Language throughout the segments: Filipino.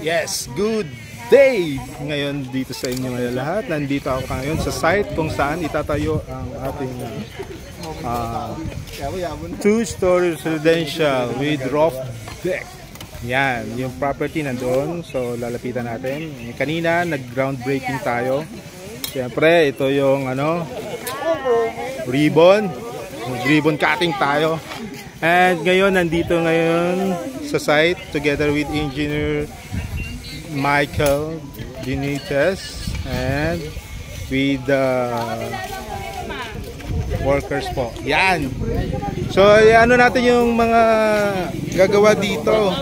Yes, good day! Ngayon dito sa inyo ngayon lahat. Nandito ako ngayon sa site kung saan itatayo ang ating 2-story residential with roof deck. Yan, yung property nandoon. So lalapitan natin. Kanina nag-groundbreaking tayo. Siyempre, ito yung ribbon. Ribbon cutting tayo. And ngayon, nandito ngayon sa site together with Engineer Michael Benitez and with the workers po. Yan. So, ano natin yung mga gagawa dito.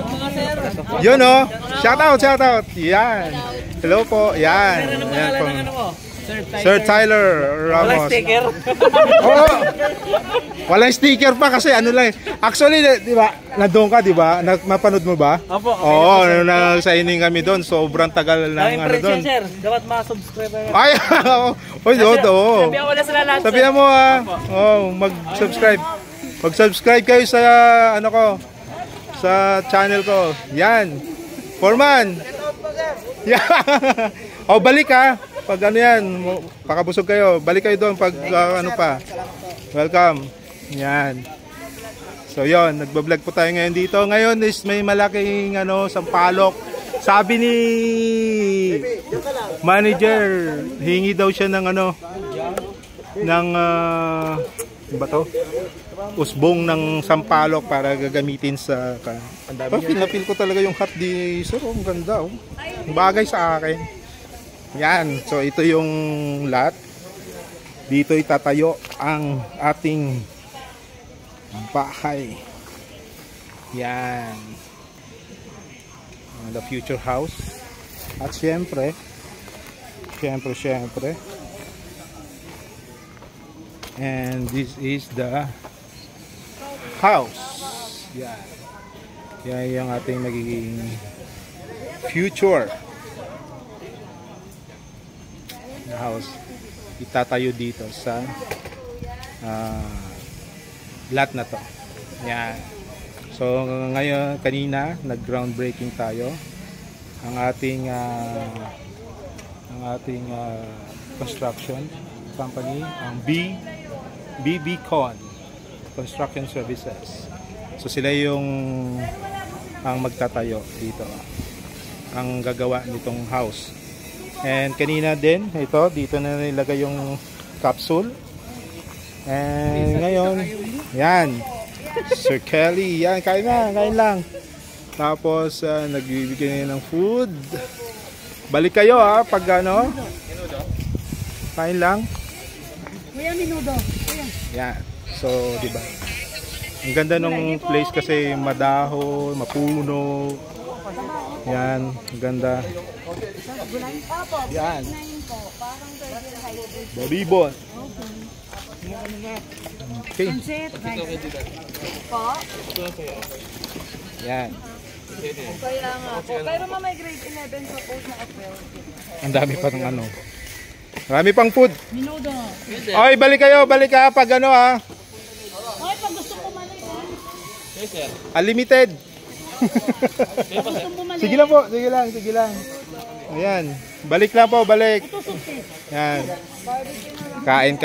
Yun o. Shout out, shout out. Yan. Hello po. Yan. Yan po. Sir Tyler Ramos. Walang sticker. Oo. Walang sticker pa kasi ano lang. Actually, di ba? Nandoon ka, di ba? Mapanood mo ba? Opo. Oo, nag-signing kami doon. Sobrang tagal ng ano doon. Sir, dapat ma-subscribe. Ay, oy, oo. Sabihan mo na sila lahat. Sabihan mo mag-subscribe. Mag-subscribe kayo sa ano ko, sa channel ko. Yan. Foreman. Yan. O, balik ha. Pag ano yan, pakabusog kayo. Balik kayo doon pag ano pa. Welcome. Yan. So yon, nagbablog po tayo ngayon dito. Ngayon is may malaking sampalok. Sabi ni manager, hingi daw siya ng ba to? Usbong ng sampalok para gagamitin sa feel ko talaga yung hot diesel. Ang ganda oh. Bagay sa akin. Yan, so ito yung lot. Dito itatayo ang ating bahay. Yan. The future house. At syempre, and this is the house. Yan. Yan yung ating magiging future house. Itatayo dito sa lot na to. Yan. So ngayon, kanina nag-groundbreaking tayo. Ang ating construction company, ang BBCon Construction Services. So sila yung ang magtatayo dito. Ang gagawa nitong house. And kanina din, dito na nilagay yung capsule. And ngayon, yan. Sir Kelly, yan, kain lang. Tapos, nagbibigay na ng food. Balik kayo pag kain lang. Kuya, minudo. Yan. So, diba? Ang ganda nung place kasi madaho, mapuno. Yan, ang ganda. Yan. Ribbon. Okay. Yan. Kaya nga po. Pero mamay grade 11 sa post na April. Ang dami pa ng Marami pang food. Minudo. Oy, balik ka pag Oy, pag gusto ko malik. Yes, sir. Unlimited. Sige lang po, sige lang. Ayan, balik lang po, balik. Yan. Kain.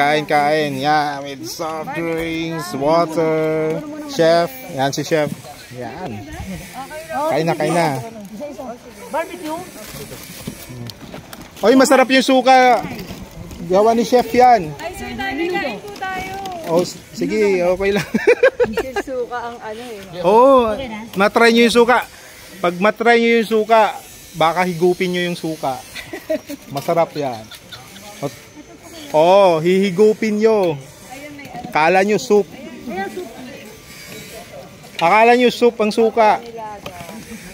Yan, with soft drinks, water. Chef, yan si chef. Yan. Kain na. Barbecue? Oy, masarap yung suka. Gawa ni chef yan. Ay, sir, kain po tayo. Oh, sige, okay lang. Suka ang matry nyo yung suka. Pag matry nyo yung suka, baka higupin nyo yung suka. Masarap yan. Hihigupin nyo. Akala nyo soup. Akala nyo soup ang suka.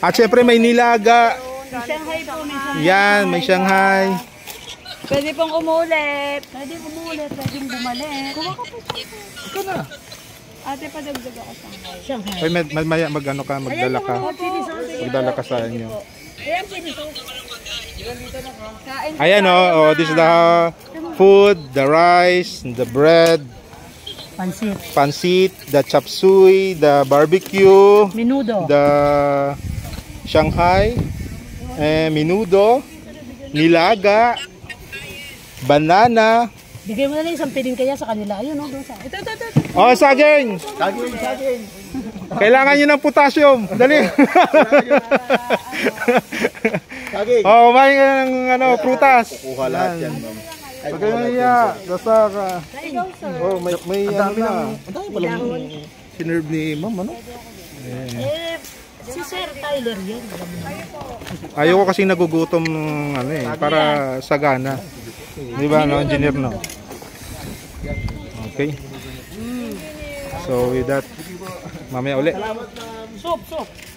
At syempre may nilaga. Shanghai po, Yan, may Shanghai. Pwede pong umulit. Pwedeng bumalik. Kuha ka po. Ikaw na. Ate, padagdag ako Shanghai. Ay, magdala ka sa inyo. Ayan this is the food, the rice, the bread, pansit, the chop suey, the barbecue, Menudo, the Shanghai, Minudo, nilaga, banana. Bigay mo na lang isang piling kaya sa kanila. Ayun, oh, doon sa. Ito. Oh, saging! Kailangan nyo ng potassium. Dali. Oh, kumain ka ng prutas. Kuha lahat yan, ma'am. Pag kayo naiya, basta ka. Oh, may ano na. Ang dami pala Sinerve ni ma'am, ano? Si Sir Tyler yan. Ayoko kasi nagugutom para sagana. Di ba, no, engineer, no? Okay. So with that, mamaya ulit. Soup.